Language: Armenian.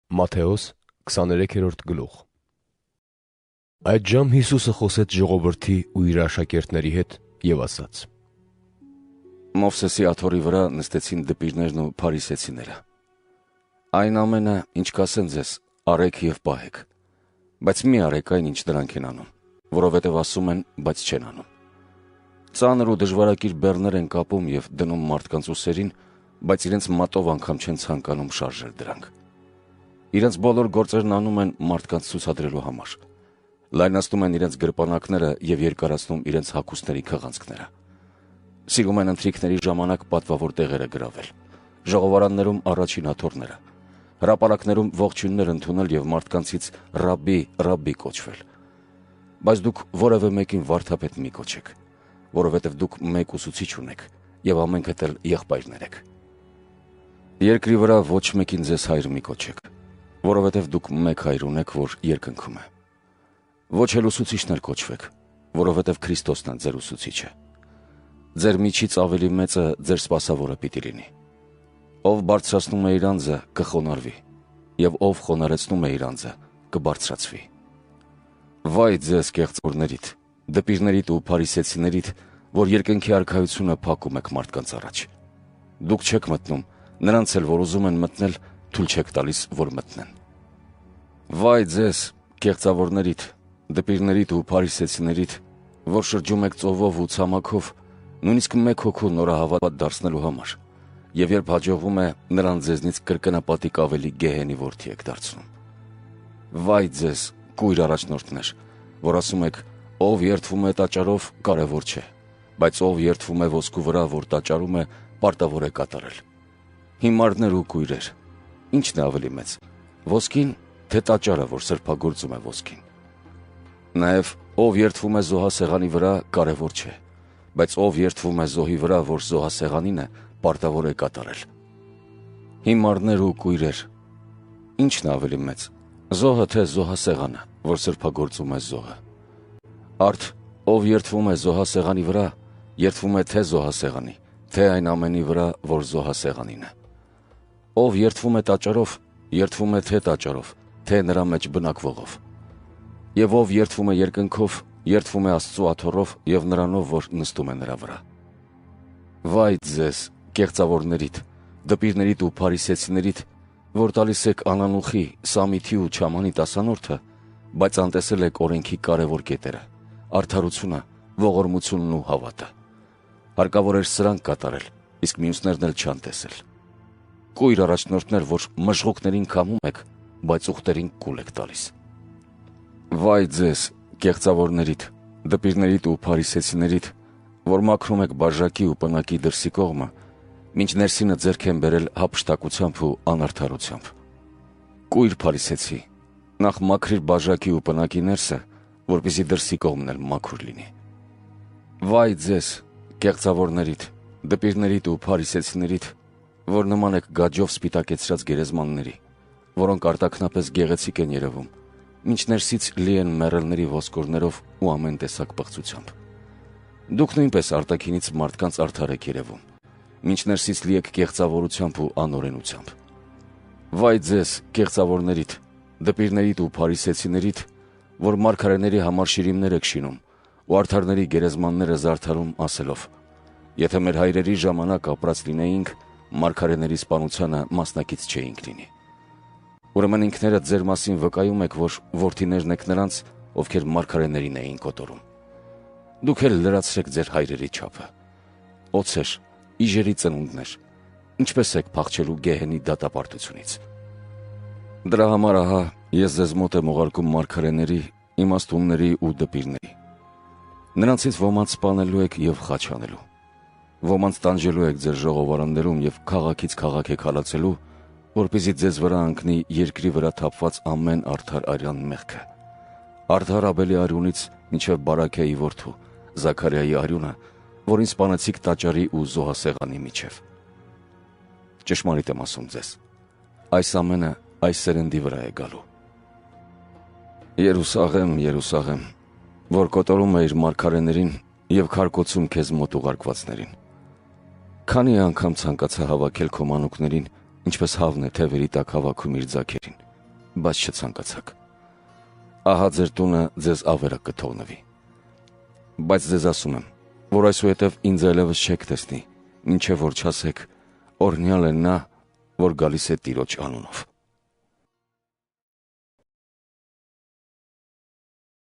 Մատթեոս 23-րդ գլուխ։ Այդժամ Հիսուսը խոսեց ժողովրդի ու իր աշակերտների հետ և ասաց. Մովսեսի աթոռի վրա նստեցին դպիրներն ու փարիսեցիները։ Այն ամենը, ինչ կասեն ձեզ, արեք և պահեք, բայց մի արեք այն, ինչ նրանք են անում, որովհետև ասում են, բայց չեն անում։ Ծանր ու դժվարակիր բեռներ են կապում և դնում մարդկանց ուսերին, բայց իրենց մատով անգամ չեն ցանկանում շարժել դրանք։ Իրենց բոլոր գործերն անում են մարդկանց ցուցադրելու համար։ Լայնացնում են իրենց գրպանակները և երկարացնում իրենց հագուստների քղանցքները։ Սիրում են ընթրիքների ժամանակ պատվավոր տեղերը գրավել, ժողովարաններում առաջին աթոռները, հրապարակներում ողջույններ ընդունել և մարդկանցից «Ռաբբի, Ռաբբի» կոչվել։ Բայց դուք որևէ մեկին վարդապետ մի կոչեք, որովհետև դուք մեկ ուսուցիչ ունեք և ամենքդ էլ եղբայրներ եք։ Երկրի վրա ոչ մեկին ձեզ հայր մի կոչեք, որովհետև դուք մեկ հայր ունեք, որ երկնքում է։ Ոչ էլ ուսուցիչներ կոչվեք, որովհետև Քրիստոսն է ձեր ուսուցիչը։ Ձեր միջից ավելի մեծը ձեր սպասավորը պիտի լինի։ Ով բարձրացնում է իր անձը, կխոնարհվի, և ով խոնարհեցնում է իր անձը, կբարձրացվի։ Վայ ձեզ կեղծավորներիդ, դպիրներիդ ու փարիսեցիներիդ, որ երկնքի արքայությունը փակում եք մարդկանց առաջ։ Դուք չեք մտնում, նրանց էլ, որ ուզում են մտնել, թույլ չեք տալիս, որ մտնեն։ Վայ ձեզ կեղծավորներիդ, դպիրներիդ ու փարիսեցիներիդ, որ շրջում եք ծովով ու ցամաքով, նույնիսկ մեկ հոգու նորահավատ դարձնելու համար, և երբ հաջողվում է, նրան ձեզնից կրկնապատիկ ավելի գեհենի որդի եք դարձնում։ Վայ ձեզ կույր առաջնորդներ, որ ասում եք, ով երդվում է տաճարով, կարևոր չէ, բայց ով երդվում է ոսկու վրա, որ տաճարում է, պարտավոր է կատարել։ Հիմարներ ու կույրեր, ի՞նչն է ավելի մեծ, ոսկին, թե տաճարը, որ սրբագործում է ոսկին։ Նաև ով երդվում է զոհասեղանի վրա, կարևոր չէ, բայց ով երդվում է զոհի վրա, որ զոհասեղանին է, պարտավոր է կատարել։ Հիմարներ ու կույրեր, ի՞նչն է ավելի մեծ, զոհը թե զոհասեղանը, որ սրբագործում է զոհը։ Արդ ով երդվում է զոհասեղանի վրա, երդվում է թե զոհասեղանի, թե այն ամենի վրա, որ զոհասեղանին է։ Ով երդվում է տաճարով, երդվում է թե տաճարով, թե նրա մեջ բնակվողով։ Եվ ով երդվում է երկնքով, երդվում է Աստծու աթոռով և նրանով, որ նստում է նրա վրա։ Վայ ձեզ կեղծավորներիդ, դպիրներիդ ու փարիսեցիներիդ, որ տալիս եք անանուխի, սամիթի ու չամանի տասանորդը, բայց անտեսել եք օրենքի կարևոր կետերը՝ արդարությունը, ողորմությունն ու հավատը։ Հարկավոր էր սրանք կատարել, իսկ մյուսներն էլ չանտեսել։ Կույր առաջնորդներ, որ մժղուկներին քամում եք, բայց ուղտերին կուլ եք տալիս։ Վայ ձեզ կեղծավորներիդ, դպիրներիդ ու փարիսեցիներիդ, որ մաքրում եք բաժակի ու պնակի դրսի կողմը, մինչ ներսինը ձեռք են բերել հափշտակությամբ ու անարդարությամբ։ Կույր փարիսեցի, նախ մաքրիր բաժակի ու պնակի ներսը, որպեսզի դրսի կողմն էլ մաքուր լինի։ Վայ ձեզ կեղծավորներիդ, դպիրներիդ ու փարիսեցիներիդ, որ նման եք գաջով սպիտակեցրած գերեզմանների, որոնք արտաքնապես գեղեցիկ են երևում, մինչ ներսից լի են մեռելների ոսկորներով ու ամեն տեսակ պղծությամբ։ Դուք նույնպես արտաքինից մարդկանց արդար եք երևում, մինչ ներսից լի եք կեղծավորությամբ ու անօրենությամբ։ Վայ ձեզ կեղծավորներիդ, դպիրներիդ ու փարիսեցիներիդ, որ մարգարեների համար շիրիմներ եք շինում ու արդարների գերեզմանները զարդարում ասելով. եթե մեր հայրերի ժամանակ ապրած լինեինք, մարգարեների սպանությանը մասնակից չէինք լինի։ Ուրեմն ինքներդ ձեր մասին վկայում եք, որ որդիներն եք նրանց, ովքեր մարգարեներին էին կոտորում։ Դուք էլ լրացրեք ձեր հայրերի չափը։ Օձեր, իժերի ծնունդներ, ինչպես եք փախչելու գեհենի դատապարտությունից։ Դրա համար ահա ես ձեզ մոտ եմ ուղարկում մարգարեների, իմաստունների ու դպիրների։ Նրանցից ոմանց սպանելու եք և խաչ անելու։ Ոմանց տանջելու եք ձեր ժողովարաններում և քաղաքից քաղաք եք հալածելու, որպեսզի ձեզ վրա ընկնի երկրի վրա թափված ամեն արդար արյան մեղքը։ Արդար Աբելի արյունից մինչև Բարաքիայի որդու, Զաքարիայի արյունը, որին սպանեցիք տաճարի ու զոհասեղանի միջև։ Ճշմարիտ եմ ասում ձեզ, այս ամենը այս սերնդի վրա է գալու։ Երուսաղեմ, Երուսաղեմ, որ կոտորում էիր մարգարեներին և քարկոծում քեզ մոտ ուղարկվածներին։ Քանի անգամ ցանկացա հավաքել քո մանուկներին, ինչպես հավն է թևերի տակ հավաքում իր ձագերին, բայց չցանկացաք։ Ահա ձեր տունը ձեզ ավերակ կթողնվի։ Բայց ձեզ ասում եմ, որ այսուհետև ինձ այլևս չեք տեսնի, մինչև որ չասեք, օրհնյալ է նա, որ գալիս է Տիրոջ անունով։